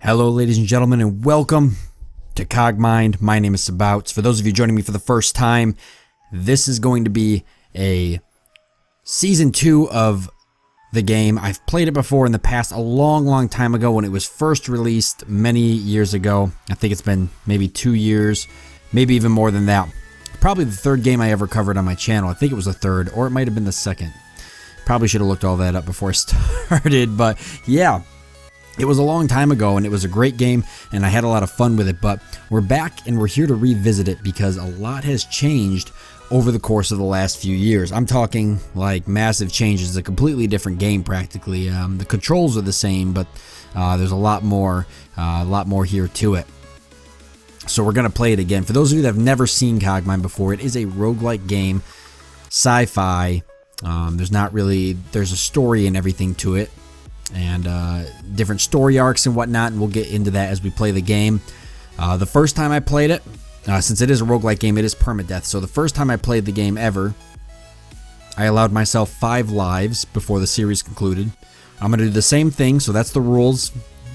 Hello ladies and gentlemen, and welcome to Cogmind. My name is Sabouts. For those of you joining me for the first time, this is going to be a Season 2 of the game. I've played it before in the past, a long time ago when it was first released many years ago. I think it's been maybe 2 years, maybe even more than that. Probably the third game I ever covered on my channel. I think it was the third, or it might have been the second. Probably should have looked all that up before I started, but yeah. It was a long time ago, and it was a great game, and I had a lot of fun with it, but we're back, and we're here to revisit it because a lot has changed over the course of the last few years. I'm talking like massive changes, a completely different game practically. The controls are the same, but there's a lot more here to it. So we're going to play it again. For those of you that have never seen Cogmind before, it is a roguelike game, sci-fi. There's a story and everything to it, and different story arcs and whatnot, and we'll get into that as we play the game. The first time I played it, since it is a roguelike game, it is permadeath. So the first time I played the game ever, I allowed myself 5 lives before the series concluded. I'm going to do the same thing, so that's the rules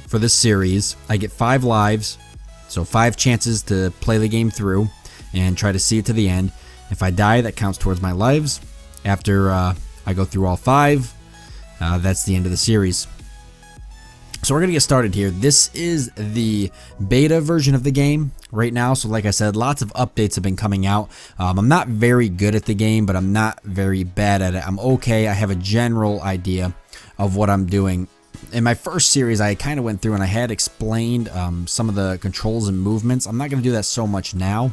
for this series. I get 5 lives, so 5 chances to play the game through and try to see it to the end. If I die, that counts towards my lives. After I go through all 5, that's the end of the series. So we're going to get started here. This is the beta version of the game right now. So like I said, lots of updates have been coming out. I'm not very good at the game, but I'm not very bad at it. I'm okay. I have a general idea of what I'm doing. In my first series, I kind of went through and I had explained some of the controls and movements. I'm not going to do that so much now,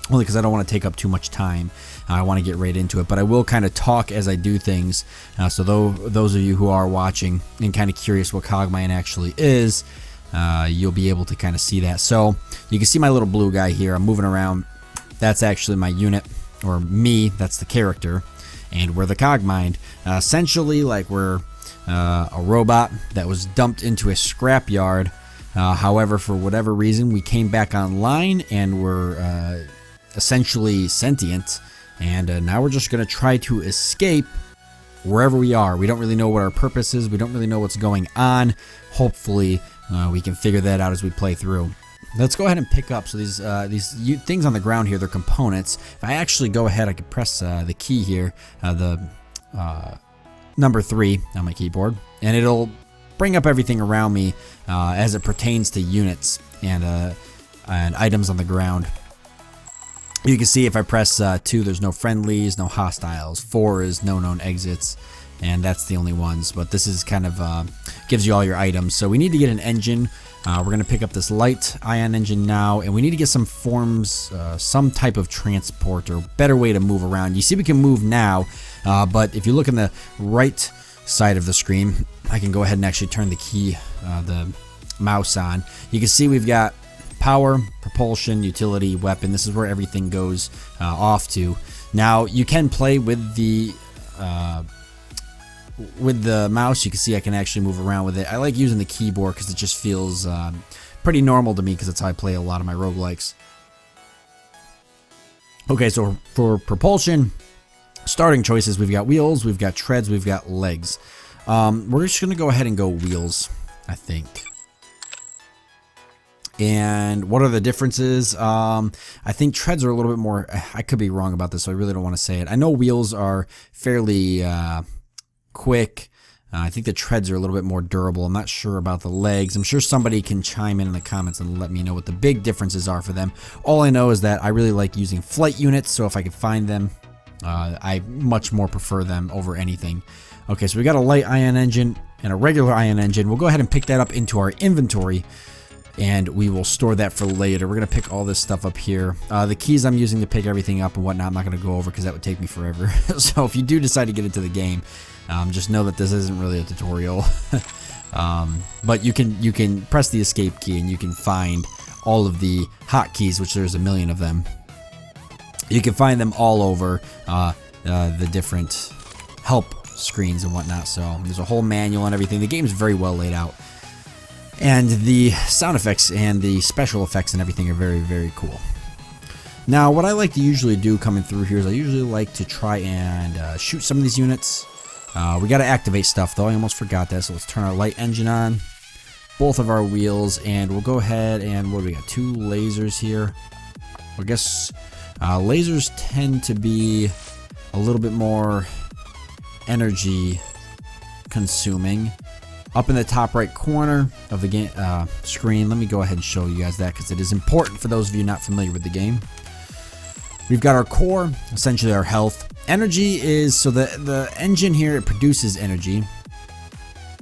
only because I don't want to take up too much time. I want to get right into it, but I will kind of talk as I do things. So those of you who are watching and kind of curious what Cogmind actually is, you'll be able to kind of see that. So you can see my little blue guy here. I'm moving around. That's actually my unit, or me. That's the character, and we're the Cogmind. Essentially, like we're a robot that was dumped into a scrapyard. However, for whatever reason, we came back online and we're essentially sentient, and now we're just going to try to escape wherever we are. We don't really know what our purpose is. We don't really know what's going on. Hopefully we can figure that out as we play through. Let's go ahead and pick up. So these things on the ground here, they're components. If I actually go ahead, I could press the key here, the number 3 on my keyboard, and it'll bring up everything around me as it pertains to units and items on the ground. You can see if I press 2, there's no friendlies, no hostiles. 4 is no known exits, and that's the only ones. But this is kind of gives you all your items. So we need to get an engine. We're going to pick up this light ion engine now, and we need to get some forms, some type of transport or better way to move around. You see we can move now, but if you look on the right side of the screen, I can go ahead and actually turn the mouse on. You can see we've got power, propulsion, utility, weapon. This is where everything goes off to. Now you can play with the mouse. You can see I can actually move around with it. I like using the keyboard because it just feels pretty normal to me, because that's how I play a lot of my roguelikes. Okay, so for propulsion, starting choices, we've got wheels, we've got treads, we've got legs. We're just going to go ahead and go wheels, I think. And what are the differences? I think treads are a little bit more, I could be wrong about this, so I really don't want to say it. I know wheels are fairly quick. I think the treads are a little bit more durable. I'm not sure about the legs. I'm sure somebody can chime in the comments and let me know what the big differences are for them. All I know is that I really like using flight units, so if I can find them, I much more prefer them over anything. Okay, so we got a light ion engine and a regular ion engine. We'll go ahead and pick that up into our inventory, and we will store that for later. We're going to pick all this stuff up here. The keys I'm using to pick everything up and whatnot, I'm not going to go over because that would take me forever. So if you do decide to get into the game, just know that this isn't really a tutorial. But you can press the escape key and you can find all of the hotkeys, which there's a million of them. You can find them all over the different help screens and whatnot. So there's a whole manual and everything. The game's very well laid out. And the sound effects and the special effects and everything are very cool. Now, what I like to usually do coming through here is I usually like to try and shoot some of these units. We got to activate stuff, though. I almost forgot that, so let's turn our light engine on. both of our wheels, and we'll go ahead and, what do we got, 2 lasers here. I guess lasers tend to be a little bit more energy consuming. Up in the top right corner of the game screen, let me go ahead and show you guys that because it is important for those of you not familiar with the game. We've got our core, essentially our health. Energy is, so the engine here, it produces energy.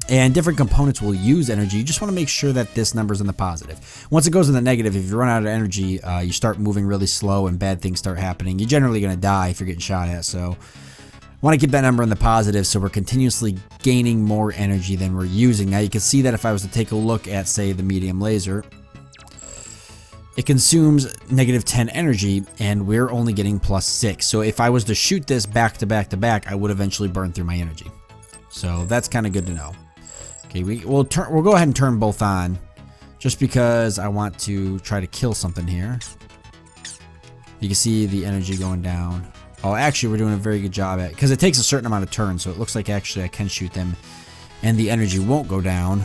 And different components will use energy. You just want to make sure that this number's in the positive. Once it goes in the negative, if you run out of energy, you start moving really slow and bad things start happening. You're generally going to die if you're getting shot at, so want to keep that number in the positive so we're continuously gaining more energy than we're using. Now you can see that if I was to take a look at, say, the medium laser, it consumes -10 energy and we're only getting +6. So if I was to shoot this back to back to back, I would eventually burn through my energy. So that's kind of good to know. Okay, we'll go ahead and turn both on just because I want to try to kill something here. You can see the energy going down. Oh, actually, we're doing a very good job at it because it takes a certain amount of turns, so it looks like actually I can shoot them and the energy won't go down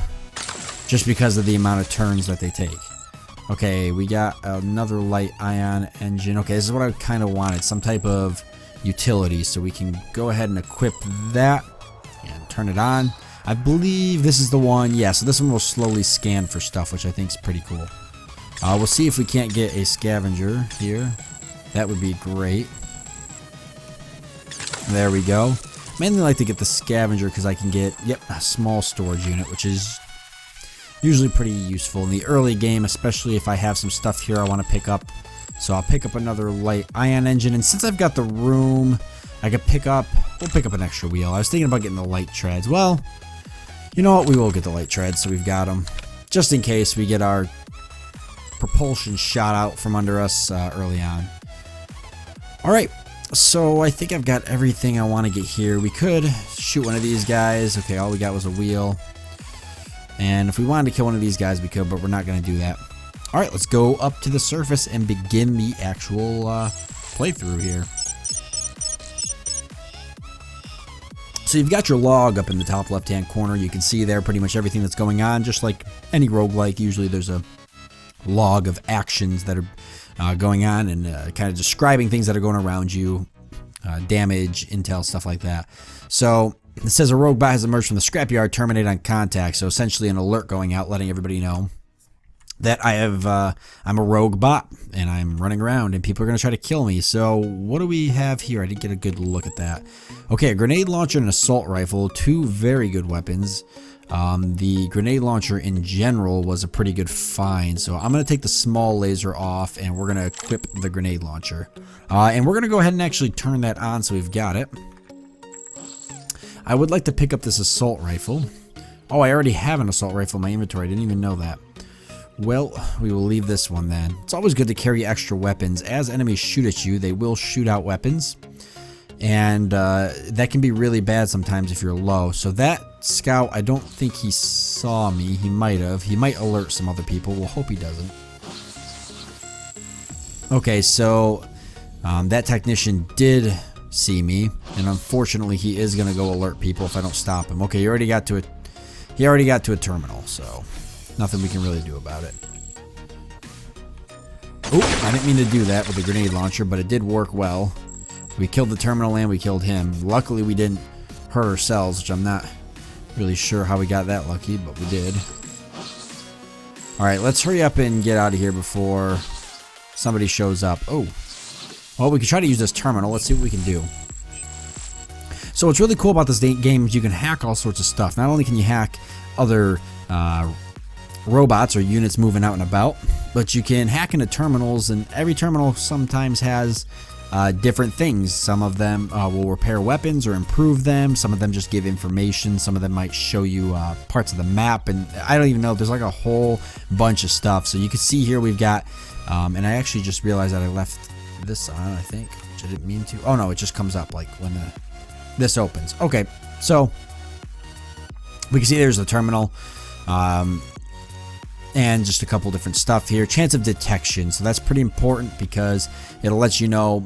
just because of the amount of turns that they take. Okay, we got another light ion engine. Okay, this is what I kind of wanted, some type of utility, so we can go ahead and equip that and turn it on. I believe this is the one. Yeah, so this one will slowly scan for stuff, which I think is pretty cool. We'll see if we can't get a scavenger here. That would be great. There we go. Mainly like to get the scavenger because I can get, yep, a small storage unit, which is usually pretty useful in the early game, especially if I have some stuff here I want to pick up. So I'll pick up another light ion engine, and since I've got the room, I could we'll pick up an extra wheel. I was thinking about getting the light treads. Well, you know what, we will get the light treads, so we've got them. Just in case we get our propulsion shot out from under us early on. Alright. So I think I've got everything I want to get here. We could shoot one of these guys. Okay, all we got was a wheel. And if we wanted to kill one of these guys, we could, but we're not going to do that. Alright, let's go up to the surface and begin the actual playthrough here. So you've got your log up in the top left-hand corner. You can see there pretty much everything that's going on. Just like any roguelike, usually there's a log of actions that are going on and kind of describing things that are going around you, damage, intel, stuff like that. So it says a rogue bot has emerged from the scrapyard, terminate on contact. So essentially an alert going out, letting everybody know that I'm a rogue bot and I'm running around and people are going to try to kill me. So what do we have here? I didn't get a good look at that. Okay, a grenade launcher and an assault rifle, 2 very good weapons. The grenade launcher in general was a pretty good find, so I'm going to take the small laser off and we're going to equip the grenade launcher. And we're going to go ahead and actually turn that on so we've got it. I would like to pick up this assault rifle. Oh, I already have an assault rifle in my inventory. I didn't even know that. Well, we will leave this one then. It's always good to carry extra weapons. As enemies shoot at you, they will shoot out weapons. And that can be really bad sometimes if you're low. So that scout, I don't think he saw me. He might have. He might alert some other people. We'll hope he doesn't. Okay, so that technician did see me, and unfortunately he is going to go alert people if I don't stop him. Okay, he already got to a terminal, so nothing we can really do about it. Oh, I didn't mean to do that with the grenade launcher, but it did work well. We killed the terminal and we killed him. Luckily we didn't hurt ourselves, which I'm not really sure how we got that lucky, but we did. Alright, let's hurry up and get out of here before somebody shows up. Oh, well, we can try to use this terminal. Let's see what we can do. So what's really cool about this game is you can hack all sorts of stuff. Not only can you hack other robots or units moving out and about, but you can hack into terminals, and every terminal sometimes has different things. Some of them will repair weapons or improve them. Some of them just give information. Some of them might show you parts of the map, and I don't even know. There's like a whole bunch of stuff. So you can see here we've got, and I actually just realized that I left this on, I think, which I didn't mean to. Oh no, it just comes up like when this opens. Okay, so we can see there's the terminal. And just a couple different stuff here. Chance of detection, so that's pretty important because it'll let you know,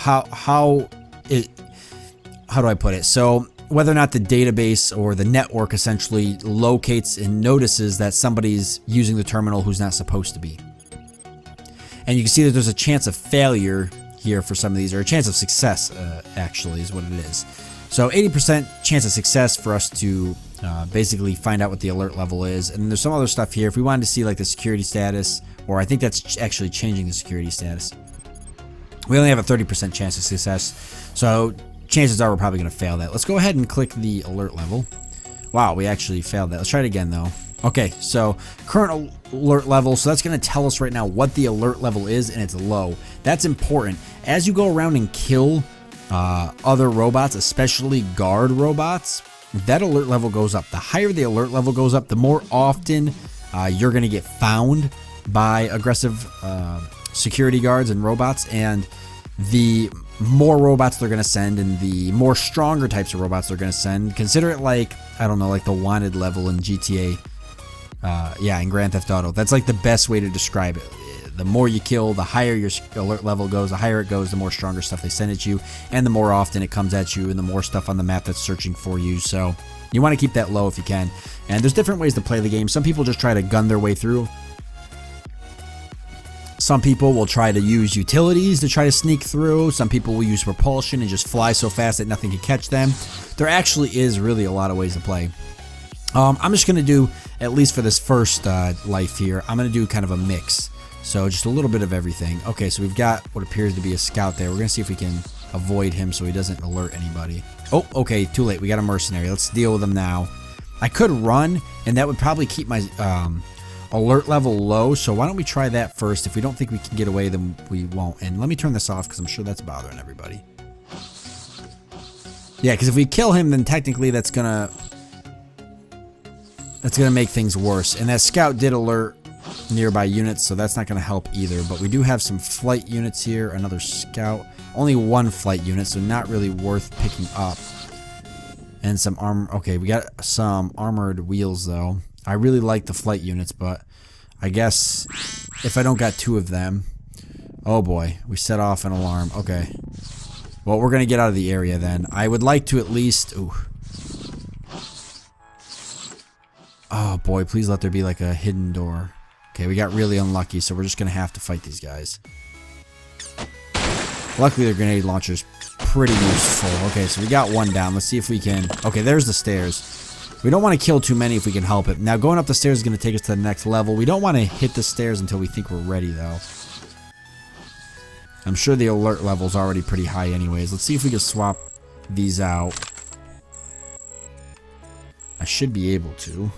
how do I put it? So whether or not the database or the network essentially locates and notices that somebody's using the terminal who's not supposed to be. And you can see that there's a chance of failure here for some of these, or a chance of success, actually, is what it is. So 80% chance of success for us to basically find out what the alert level is. And there's some other stuff here. If we wanted to see like the security status, or I think that's actually changing the security status. We only have a 30% chance of success. So chances are we're probably going to fail that. Let's go ahead and click the alert level. Wow, we actually failed that. Let's try it again though. Okay, so current alert level, so that's going to tell us right now what the alert level is, and it's low. That's important. As you go around and kill other robots, especially guard robots, that alert level goes up. The higher the alert level goes up, the more often you're going to get found by aggressive security guards and robots, and the more robots they're going to send, and the more stronger types of robots they're going to send. Consider it like, I don't know, like the wanted level in GTA. Yeah, in Grand Theft Auto. That's like the best way to describe it. The more you kill, the higher your alert level goes. The higher it goes, the more stronger stuff they send at you, and the more often it comes at you, and the more stuff on the map that's searching for you. So you want to keep that low if you can. And there's different ways to play the game. Some people just try to gun their way through. Some people will try to use utilities to try to sneak through. Some people will use propulsion and just fly so fast that nothing can catch them. There actually is really a lot of ways to play. I'm just going to do, at least for this first life here, I'm going to do kind of a mix. So just a little bit of everything. Okay, so we've got what appears to be a scout there. We're going to see if we can avoid him so he doesn't alert anybody. Oh, okay, too late. We got a mercenary. Let's deal with him now. I could run, and that would probably keep my alert level low. So why don't we try that first? If we don't think we can get away, then we won't. And let me turn this off because I'm sure that's bothering everybody. Yeah, because if we kill him, then technically that's gonna make things worse. And that scout did alert nearby units, so that's not going to help either. But we do have some flight units here. Another scout. Only one flight unit, so not really worth picking up. And some armor. Okay, we got some armored wheels, though. I really like the flight units, but I guess if I don't got two of them... Oh boy, we set off an alarm. Okay. Well, we're going to get out of the area then. I would like to at least... Ooh. Oh boy, please let there be like a hidden door. Okay, we got really unlucky, so we're just going to have to fight these guys. Luckily, the grenade launcher's pretty useful. Okay, so we got one down. Let's see if we can... Okay, there's the stairs. We don't want to kill too many if we can help it. Now, going up the stairs is going to take us to the next level. We don't want to hit the stairs until we think we're ready, though. I'm sure the alert level's already pretty high anyways. Let's see if we can swap these out. I should be able to.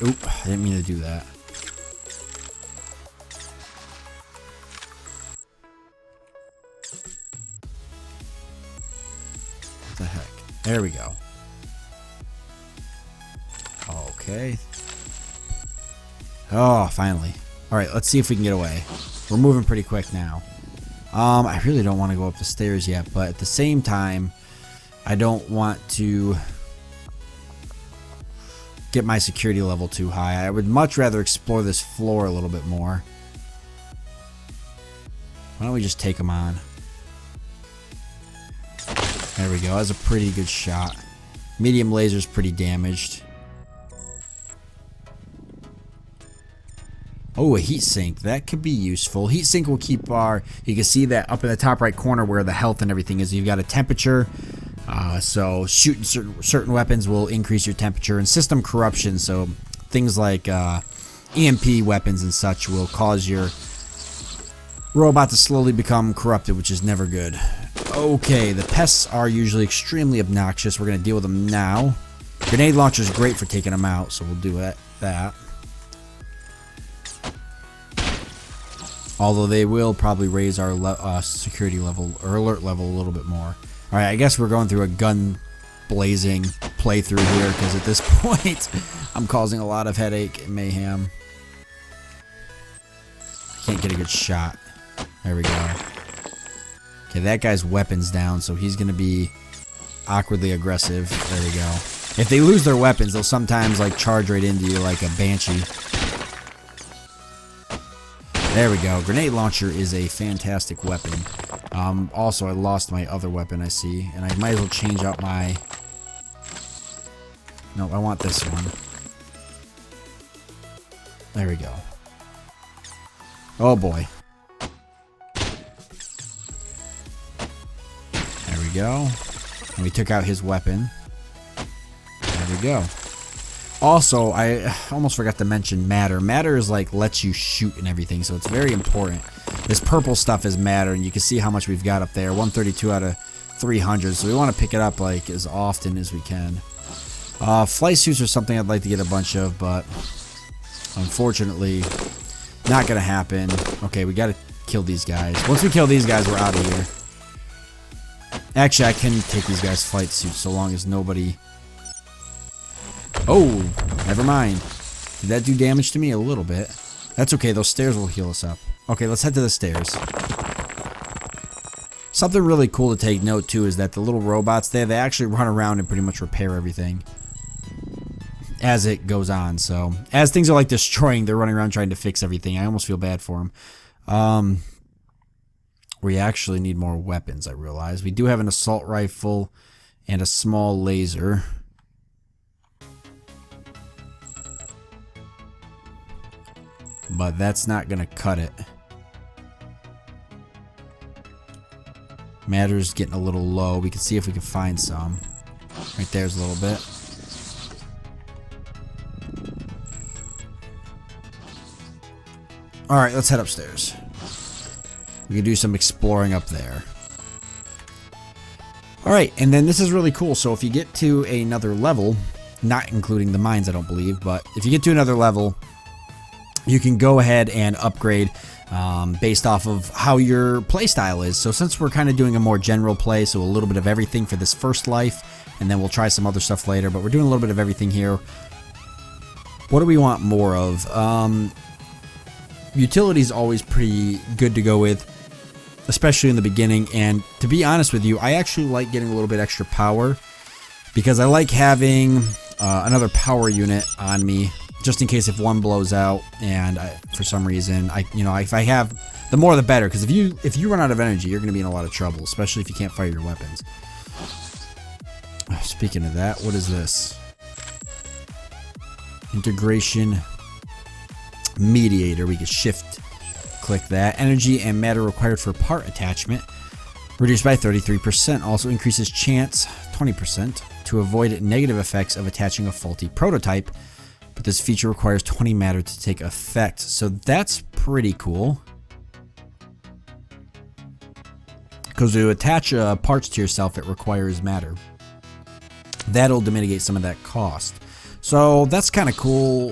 Oop, I didn't mean to do that. What the heck? There we go. Okay. Oh, finally. Alright, let's see if we can get away. We're moving pretty quick now. I really don't want to go up the stairs yet, but at the same time, I don't want to get my security level too high. I would much rather explore this floor a little bit more. Why don't we just take them on? There we go. That's a pretty good shot. Medium laser's pretty damaged. Oh, a heat sink. That could be useful. Heat sink will keep our... You can see that up in the top right corner where the health and everything is. You've got a temperature. So shooting certain weapons will increase your temperature. And system corruption. So things like EMP weapons and such will cause your robot to slowly become corrupted, which is never good. Okay, the pests are usually extremely obnoxious. We're going to deal with them now. Grenade launcher is great for taking them out, so we'll do that. Although they will probably raise our security level or alert level a little bit more. Alright, I guess we're going through a gun blazing playthrough here because at this point I'm causing a lot of headache and mayhem. Can't get a good shot. There we go. Okay, that guy's weapons down, so he's going to be awkwardly aggressive. There we go. If they lose their weapons, they'll sometimes like charge right into you like a banshee. There we go. Grenade launcher is a fantastic weapon. Also, I lost my other weapon, I see. And I might as well change out my... No, I want this one. There we go. Oh boy. There we go. And we took out his weapon. There we go. Also, I almost forgot to mention matter. Matter is like lets you shoot and everything, so it's very important. This purple stuff is matter, and you can see how much we've got up there. 132 out of 300, so we want to pick it up like as often as we can. Flight suits are something I'd like to get a bunch of, but unfortunately, not gonna happen. Okay, we gotta kill these guys. Once we kill these guys, we're out of here. Actually, I can take these guys' flight suits so long as nobody... Oh, never mind. Did that do damage to me? A little bit. That's okay, those stairs will heal us up. Okay, let's head to the stairs. Something really cool to take note, too, is that the little robots there, they actually run around and pretty much repair everything as it goes on. So, as things are like destroying, they're running around trying to fix everything. I almost feel bad for them. We actually need more weapons, I realize. We do have an assault rifle and a small laser. But that's not going to cut it. Matter's getting a little low. We can see if we can find some. Right there's a little bit. Alright, let's head upstairs. We can do some exploring up there. Alright, and then this is really cool. So if you get to another level, not including the mines, I don't believe, but if you get to another level, you can go ahead and upgrade based off of how your playstyle is. So since we're kind of doing a more general play, so a little bit of everything for this first life, and then we'll try some other stuff later, but we're doing a little bit of everything here. What do we want more of? Utility is always pretty good to go with, especially in the beginning, and to be honest with you, I actually like getting a little bit extra power, because I like having another power unit on me, just in case if one blows out and for some reason if I have, the more the better, because if you run out of energy, you're going to be in a lot of trouble, especially if you can't fire your weapons. Speaking of that, what is this? Integration mediator. We can shift click that. Energy and matter required for part attachment reduced by 33%. Also increases chance 20% to avoid negative effects of attaching a faulty prototype. But this feature requires 20 matter to take effect. So that's pretty cool. Because to attach parts to yourself, it requires matter. That'll mitigate some of that cost. So that's kind of cool.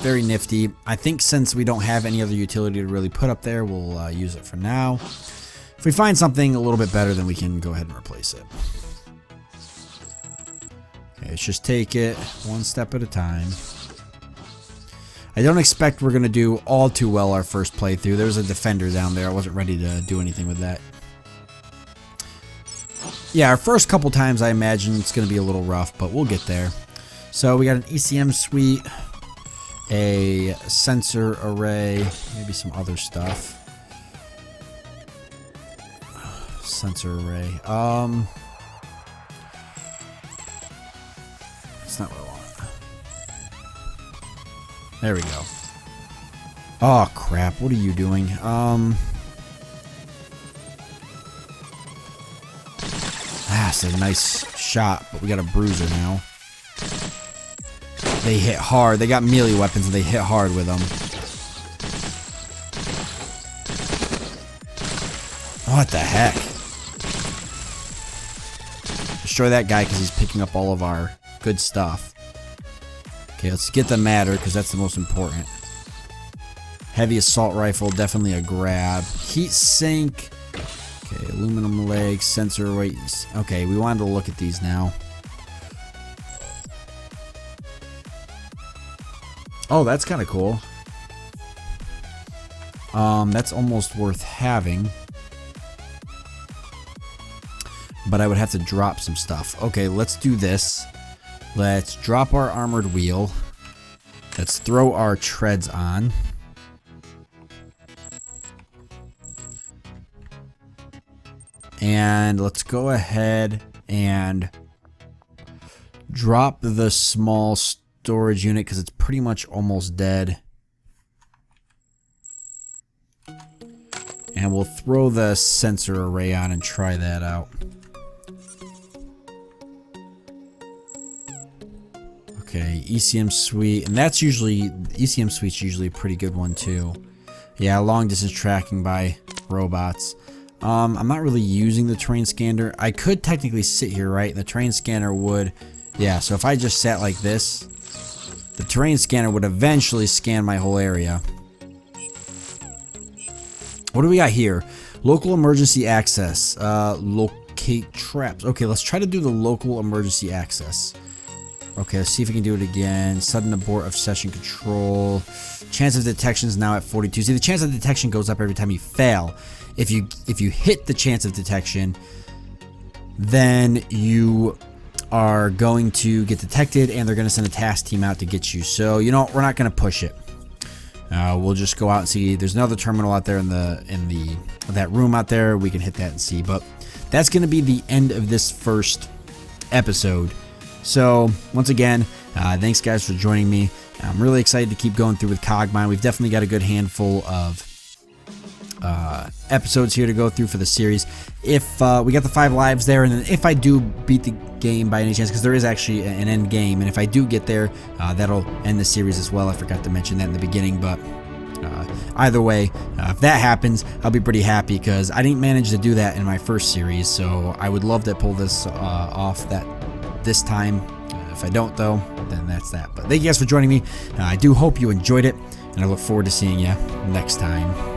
Very nifty. I think since we don't have any other utility to really put up there, we'll use it for now. If we find something a little bit better, then we can go ahead and replace it. Okay, let's just take it one step at a time. I don't expect we're going to do all too well our first playthrough. There's a defender down there. I wasn't ready to do anything with that. Yeah, our first couple times I imagine it's going to be a little rough, but we'll get there. So we got an ECM suite, a sensor array, maybe some other stuff. Sensor array. That's not what I want. There we go. Oh crap, what are you doing? That's a nice shot, but we got a bruiser now. They hit hard. They got melee weapons and they hit hard with them. What the heck? Destroy that guy because he's picking up all of our good stuff. Okay, let's get the matter because that's the most important. Heavy assault rifle, definitely a grab. Heat sink. Okay, aluminum legs, sensor weights. Okay, we wanted to look at these now. Oh, that's kind of cool. That's almost worth having. But I would have to drop some stuff. Okay, let's do this. Let's drop our armored wheel. Let's throw our treads on. And let's go ahead and drop the small storage unit because it's pretty much almost dead. And we'll throw the sensor array on and try that out. Okay, ECM suite, and that's usually, ECM suite's usually a pretty good one too. Yeah, long distance tracking by robots. I'm not really using the terrain scanner. I could technically sit here, right? And the terrain scanner would, yeah, so if I just sat like this, the terrain scanner would eventually scan my whole area. What do we got here? Local emergency access. Locate traps. Okay, let's try to do the local emergency access. Okay, let's see if we can do it again. Sudden abort of session control. Chance of detection is now at 42. See, the chance of detection goes up every time you fail. If you hit the chance of detection, then you are going to get detected, and they're going to send a task team out to get you. So, you know, we're not going to push it. We'll just go out and see. There's another terminal out there in that room out there. We can hit that and see. But that's going to be the end of this first episode. So once again, thanks guys for joining me. I'm really excited to keep going through with Cogmind. We've definitely got a good handful of episodes here to go through for the series. If we got the 5 lives there, and then if I do beat the game by any chance, because there is actually an end game, and if I do get there, that'll end the series as well. I forgot to mention that in the beginning, but either way, if that happens, I'll be pretty happy because I didn't manage to do that in my first series, so I would love to pull this off this time. If I don't though, then that's that. But thank you guys for joining me. I do hope you enjoyed it, and I look forward to seeing you next time.